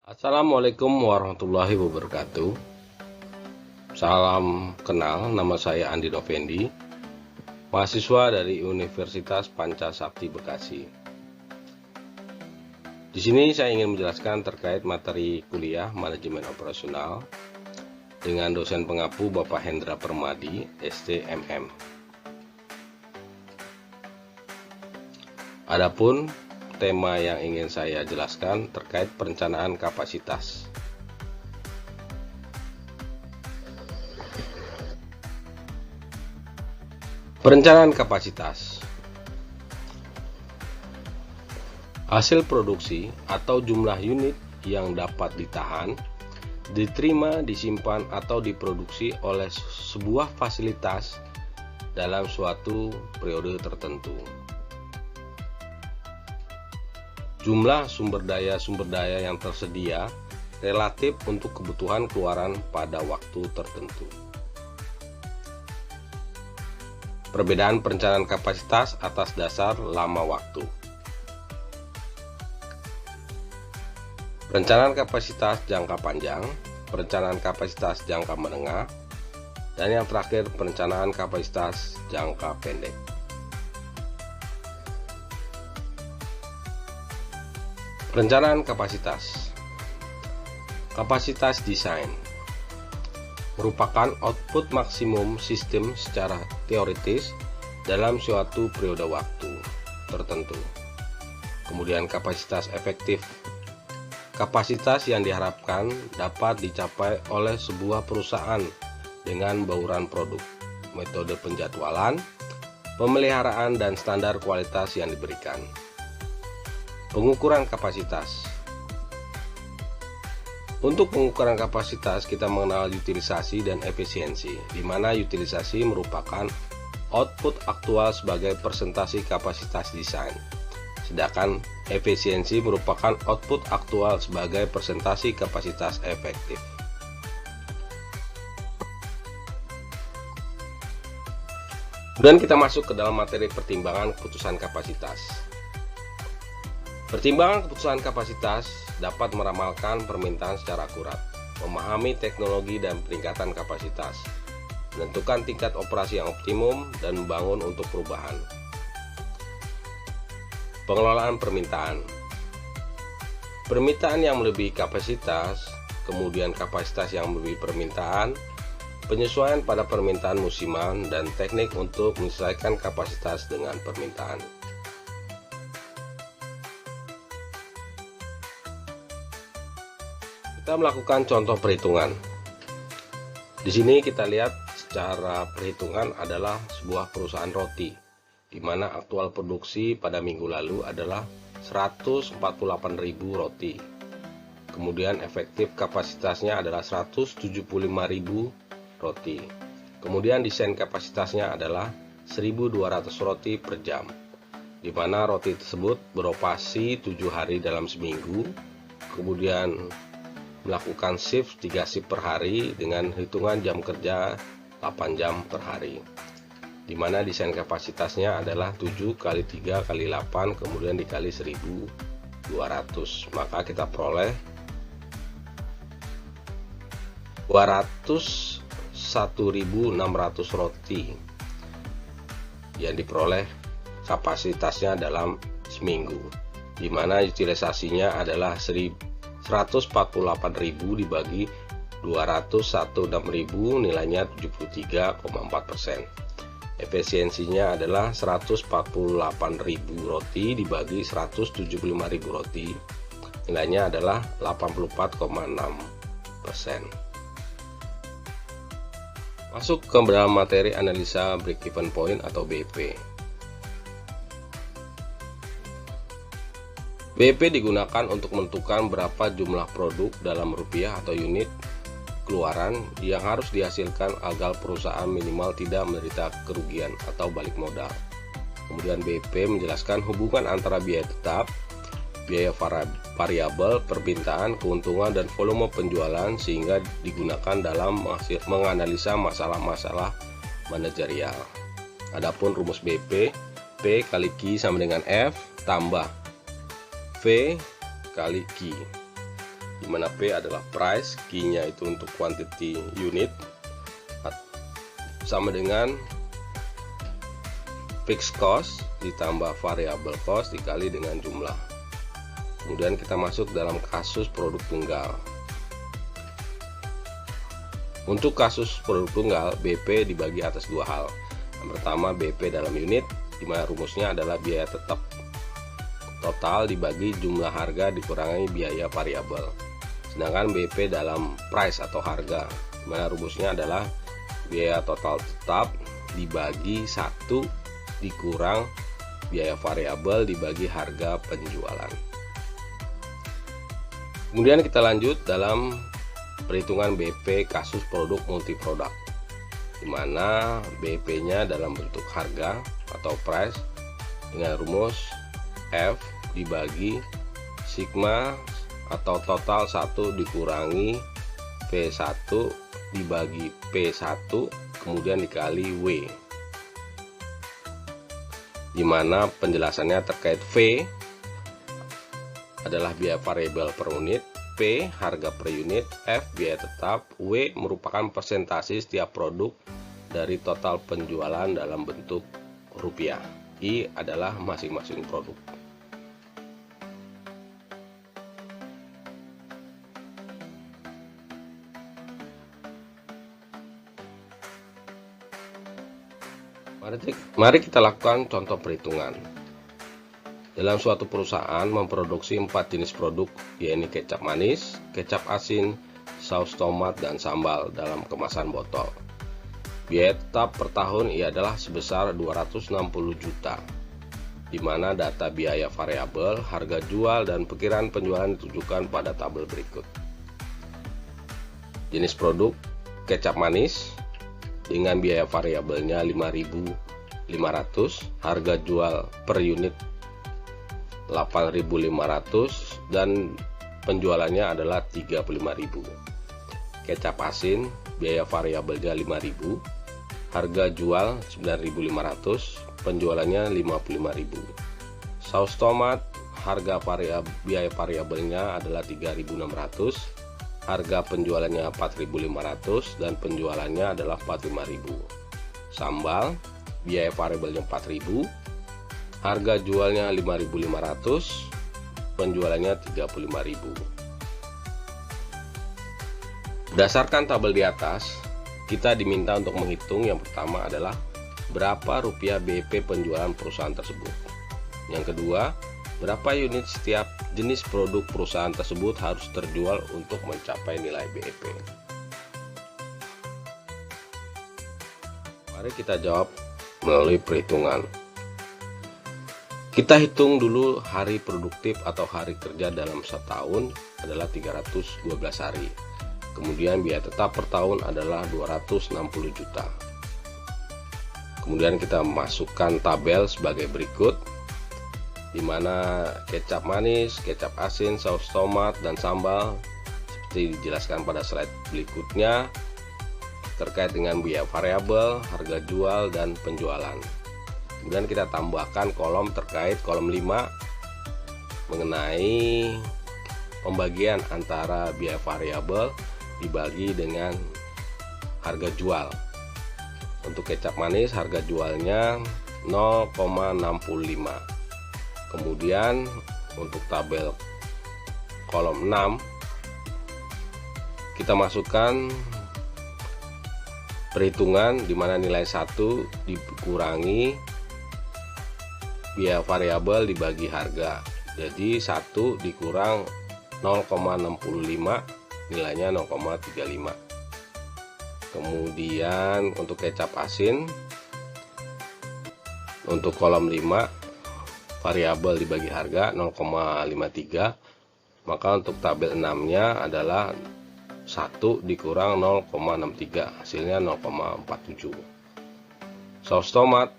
Assalamualaikum warahmatullahi wabarakatuh. Salam kenal, nama saya Andi Novendi, mahasiswa dari Universitas Pancasakti Bekasi. Di sini saya ingin menjelaskan terkait materi kuliah manajemen operasional dengan dosen pengampu Bapak Hendra Permadi, STMM. Adapun tema yang ingin saya jelaskan terkait perencanaan kapasitas. Perencanaan kapasitas. Hasil produksi atau jumlah unit yang dapat ditahan, diterima, disimpan, atau diproduksi oleh sebuah fasilitas dalam suatu periode tertentu. Jumlah sumber daya yang tersedia relatif untuk kebutuhan keluaran pada waktu tertentu. Perbedaan perencanaan kapasitas atas dasar lama waktu. Perencanaan kapasitas jangka panjang, perencanaan kapasitas jangka menengah, dan yang terakhir perencanaan kapasitas jangka pendek. Perencanaan kapasitas. Kapasitas desain merupakan output maksimum sistem secara teoritis dalam suatu periode waktu tertentu. Kemudian kapasitas efektif. Kapasitas yang diharapkan dapat dicapai oleh sebuah perusahaan dengan bauran produk, metode penjadwalan, pemeliharaan, dan standar kualitas yang diberikan. Pengukuran kapasitas. Untuk pengukuran kapasitas kita mengenal utilisasi dan efisiensi, di mana utilisasi merupakan output aktual sebagai persentase kapasitas desain, sedangkan efisiensi merupakan output aktual sebagai persentase kapasitas efektif. Kemudian kita masuk ke dalam materi pertimbangan keputusan kapasitas. Pertimbangan keputusan kapasitas dapat meramalkan permintaan secara akurat, memahami teknologi dan peningkatan kapasitas, menentukan tingkat operasi yang optimum, dan membangun untuk perubahan. Pengelolaan permintaan. Permintaan yang melebihi kapasitas, kemudian kapasitas yang melebihi permintaan, penyesuaian pada permintaan musiman, dan teknik untuk menyesuaikan kapasitas dengan permintaan. Kita melakukan contoh perhitungan. Di sini kita lihat secara perhitungan adalah sebuah perusahaan roti, di mana aktual produksi pada minggu lalu adalah 148.000 roti. Kemudian efektif kapasitasnya adalah 175.000 roti. Kemudian desain kapasitasnya adalah 1.200 roti per jam, di mana roti tersebut beroperasi 7 hari dalam seminggu. Kemudian melakukan shift 3 shift per hari dengan hitungan jam kerja 8 jam per hari, di mana desain kapasitasnya adalah 7 kali 3 kali 8 kemudian dikali 1.200, maka kita peroleh 201.600 roti yang diperoleh kapasitasnya dalam seminggu, di mana utilisasinya adalah 148.000 dibagi 216.000, nilainya 73,4%. Efisiensinya adalah 148.000 roti dibagi 175.000 roti, nilainya adalah 84,6%. Masuk ke dalam materi analisa break-even point atau BP. BP digunakan untuk menentukan berapa jumlah produk dalam rupiah atau unit keluaran yang harus dihasilkan agar perusahaan minimal tidak menderita kerugian atau balik modal. Kemudian BP menjelaskan hubungan antara biaya tetap, biaya variabel, permintaan, keuntungan, dan volume penjualan sehingga digunakan dalam menganalisa masalah-masalah manajerial. Adapun rumus BP, P kali Q sama dengan F tambah V kali Q. di mana P adalah price, Q-nya itu untuk quantity unit, sama dengan fixed cost ditambah variable cost dikali dengan jumlah. Kemudian kita masuk dalam kasus produk tunggal. Untuk kasus produk tunggal, BP dibagi atas dua hal. Yang pertama, BP dalam unit, di mana rumusnya adalah biaya tetap total dibagi jumlah harga dikurangi biaya variabel. Sedangkan BP dalam price atau harga, di mana rumusnya adalah biaya total tetap dibagi 1 dikurang biaya variabel dibagi harga penjualan. Kemudian kita lanjut dalam perhitungan BP kasus produk multiproduk, di mana BP-nya dalam bentuk harga atau price dengan rumus F dibagi sigma atau total 1 dikurangi V1 dibagi P1 kemudian dikali W, di mana penjelasannya terkait V adalah biaya variabel per unit, P harga per unit, F biaya tetap, W merupakan persentase setiap produk dari total penjualan dalam bentuk rupiah, I adalah masing-masing produk. Mari kita lakukan contoh perhitungan. Dalam suatu perusahaan memproduksi 4 jenis produk, yaitu kecap manis, kecap asin, saus tomat, dan sambal dalam kemasan botol. Biaya tetap per tahun ia adalah sebesar 260 juta, di mana data biaya variabel, harga jual, dan perkiraan penjualan ditujukan pada tabel berikut. Jenis produk kecap manis dengan biaya variabelnya 5.500, harga jual per unit 8.500 dan penjualannya adalah 35.000. Kecap asin biaya variabelnya 5.000, harga jual 9.500, penjualannya 55.000. Saus tomat biaya variabelnya adalah 3.600, harga penjualannya 4.500 dan penjualannya adalah 45.000. Sambal biaya variabelnya 4.000, harga jualnya 5.500, penjualannya 35.000. Berdasarkan tabel di atas, kita diminta untuk menghitung yang pertama adalah berapa rupiah BP penjualan perusahaan tersebut. Yang kedua, berapa unit setiap jenis produk perusahaan tersebut harus terjual untuk mencapai nilai BEP. Mari kita jawab melalui perhitungan. Kita hitung dulu hari produktif atau hari kerja dalam setahun adalah 312 hari. Kemudian biaya tetap per tahun adalah 260 juta. Kemudian kita masukkan tabel sebagai berikut, di mana kecap manis, kecap asin, saus tomat, dan sambal seperti dijelaskan pada slide berikutnya terkait dengan biaya variabel, harga jual, dan penjualan. Kemudian kita tambahkan kolom terkait kolom 5 mengenai pembagian antara biaya variabel dibagi dengan harga jual. Untuk kecap manis harga jualnya 0,65. Kemudian untuk tabel kolom 6 kita masukkan perhitungan di mana nilai 1 dikurangi biaya variabel dibagi harga. Jadi 1 dikurang 0,65 nilainya 0,35. Kemudian untuk kecap asin untuk kolom 5 variabel dibagi harga 0,53, maka untuk tabel 6 nya adalah 1 dikurang 0,63 hasilnya 0,47. Saus tomat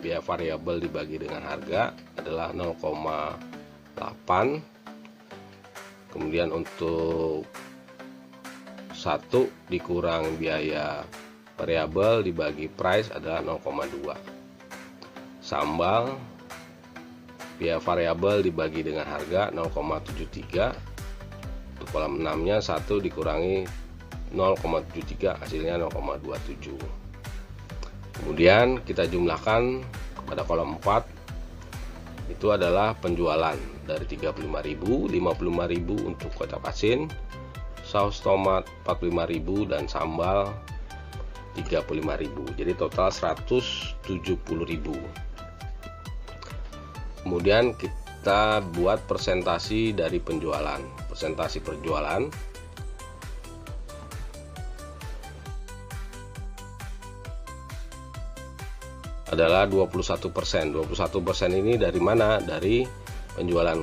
biaya variabel dibagi dengan harga adalah 0,8. Kemudian untuk 1 dikurang biaya variabel dibagi price adalah 0,2. Sambal biaya variabel dibagi dengan harga 0,73. Untuk kolom 6 nya 1 dikurangi 0,73 hasilnya 0,27. Kemudian kita jumlahkan pada kolom 4, itu adalah penjualan dari 35.000, 55.000 untuk kecap asin, saus tomat 45.000 dan sambal 35.000. Jadi total 170.000. Kemudian kita buat presentasi dari penjualan. Presentasi penjualan adalah 21%. 21% ini dari mana? Dari penjualan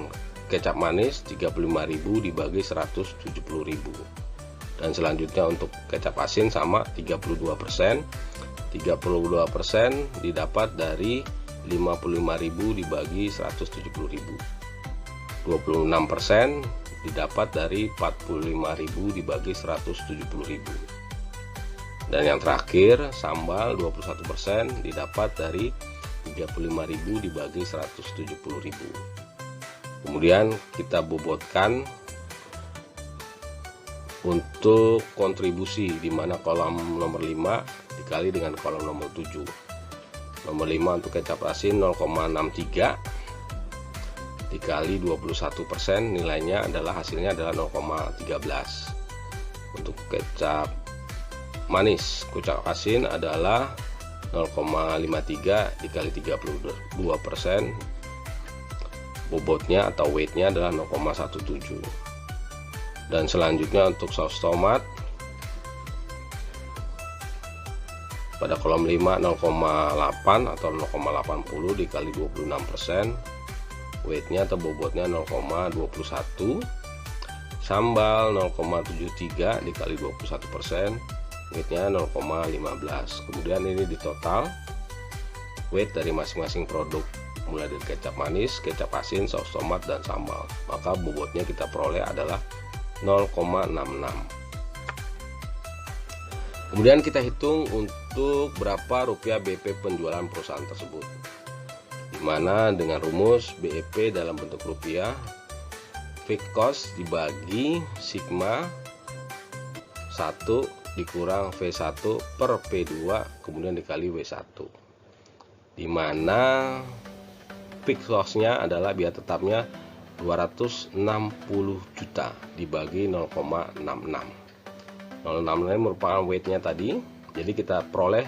kecap manis 35.000 dibagi 170.000. Dan selanjutnya untuk kecap asin sama 32%. 32% didapat dari 55.000 dibagi 170.000. 26% didapat dari 45.000 dibagi 170.000. Dan yang terakhir sambal 21% didapat dari 35.000 dibagi 170.000. Kemudian kita bobotkan untuk kontribusi, di mana kolom nomor 5 dikali dengan kolom nomor 7. Nomor 5 untuk kecap asin 0,63 dikali 21%, nilainya adalah hasilnya adalah 0,13. Untuk kecap manis kecap asin adalah 0,53 dikali 32%, bobotnya atau weightnya adalah 0,17. Dan selanjutnya untuk saus tomat pada kolom 5 0,8 atau 0,80 dikali 26%, weightnya atau bobotnya 0,21. Sambal 0,73 dikali 21%, weightnya 0,15. Kemudian ini di total weight dari masing-masing produk, mulai dari kecap manis, kecap asin, saus tomat, dan sambal, maka bobotnya kita peroleh adalah 0,66. Kemudian kita hitung untuk berapa rupiah BP penjualan perusahaan tersebut, dimana dengan rumus BEP dalam bentuk rupiah, fixed cost dibagi sigma 1 dikurang V1 per P2 kemudian dikali W1, dimana fixed cost-nya adalah biaya tetapnya 260 juta dibagi 0,66. 0,66 ini merupakan weight-nya tadi, jadi kita peroleh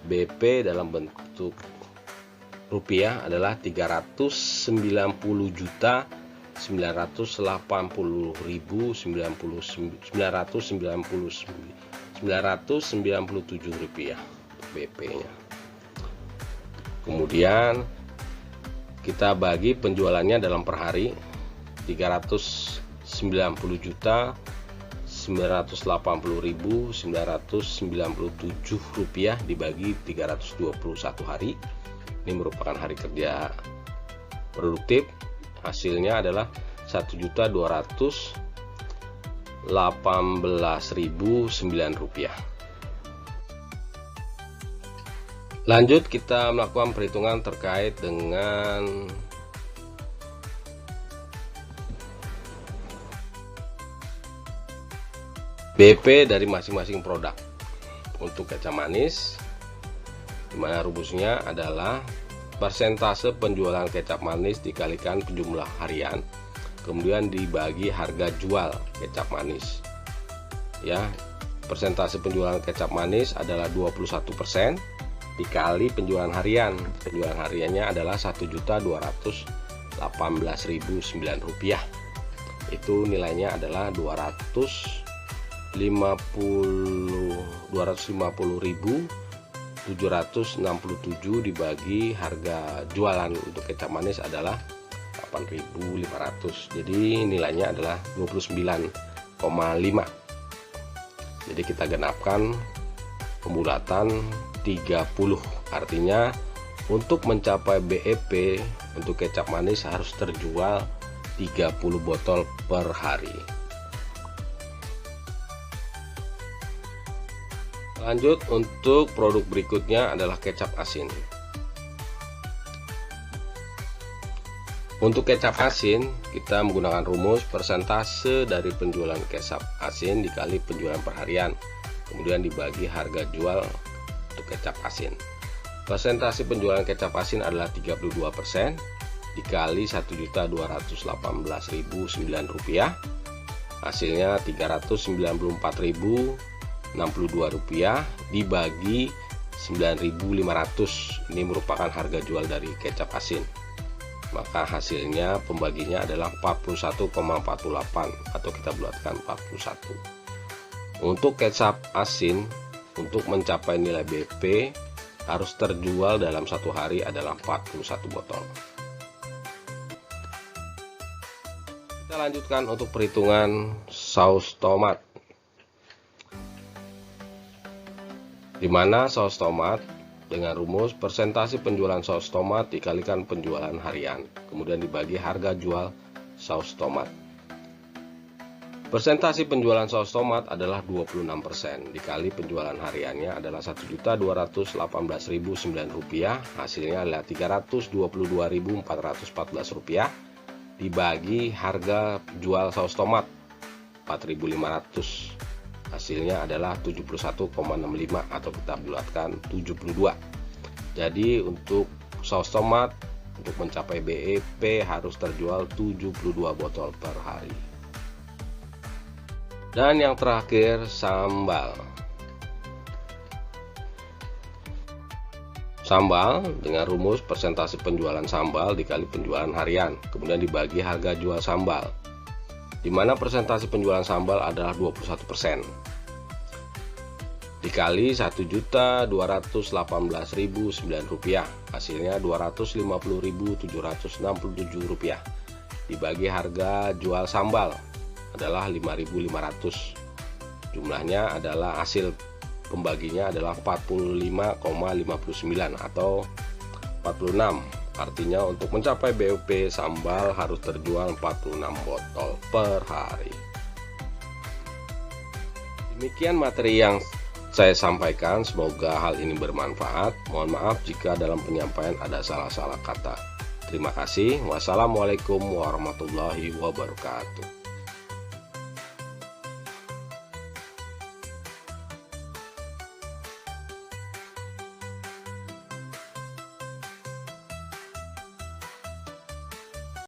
BP dalam bentuk rupiah adalah 390 juta 997 rupiah BP-nya. Kemudian kita bagi penjualannya dalam per hari, 390 juta 980.997 rupiah dibagi 321 hari. Ini merupakan hari kerja produktif. Hasilnya adalah 1.218.009 rupiah. Lanjut kita melakukan perhitungan terkait dengan BP dari masing-masing produk. Untuk kecap manis, dimana rumusnya adalah persentase penjualan kecap manis dikalikan jumlah harian, kemudian dibagi harga jual kecap manis. Ya, persentase penjualan kecap manis adalah 21% dikali penjualan harian. Penjualan hariannya adalah 1.218.009 rupiah. Itu nilainya adalah 250.767 dibagi harga jualan untuk kecap manis adalah 8.500. Jadi nilainya adalah 29,5. Jadi kita genapkan pembulatan 30, artinya untuk mencapai BEP untuk kecap manis harus terjual 30 botol per hari. Lanjut untuk produk berikutnya adalah kecap asin. Untuk kecap asin, kita menggunakan rumus persentase dari penjualan kecap asin dikali penjualan per harian, kemudian dibagi harga jual untuk kecap asin. Persentase penjualan kecap asin adalah 32% dikali 1.218.009 rupiah, hasilnya 394.062 rupiah dibagi 9.500. Ini merupakan harga jual dari kecap asin. Maka hasilnya pembaginya adalah 41,48 atau kita bulatkan 41. Untuk kecap asin, untuk mencapai nilai BP harus terjual dalam satu hari adalah 41 botol. Kita lanjutkan untuk perhitungan saus tomat, di mana saus tomat dengan rumus persentase penjualan saus tomat dikalikan penjualan harian, kemudian dibagi harga jual saus tomat. Persentase penjualan saus tomat adalah 26% dikali penjualan hariannya adalah 1.218.009 rupiah, hasilnya adalah 322.414 rupiah dibagi harga jual saus tomat 4.500. Hasilnya adalah 71,65 atau kita bulatkan 72. Jadi untuk saus tomat untuk mencapai BEP harus terjual 72 botol per hari. Dan yang terakhir, sambal. Sambal dengan rumus persentase penjualan sambal dikali penjualan harian, kemudian dibagi harga jual sambal, di mana persentase penjualan sambal adalah 21% dikali 1.218.009 rupiah, hasilnya 250.767 rupiah dibagi harga jual sambal adalah 5.500. Jumlahnya adalah hasil pembaginya adalah 45,59 atau 46. Artinya untuk mencapai BEP sambal harus terjual 46 botol per hari. Demikian materi yang saya sampaikan, semoga hal ini bermanfaat. Mohon maaf jika dalam penyampaian ada salah-salah kata. Terima kasih. Wassalamualaikum warahmatullahi wabarakatuh.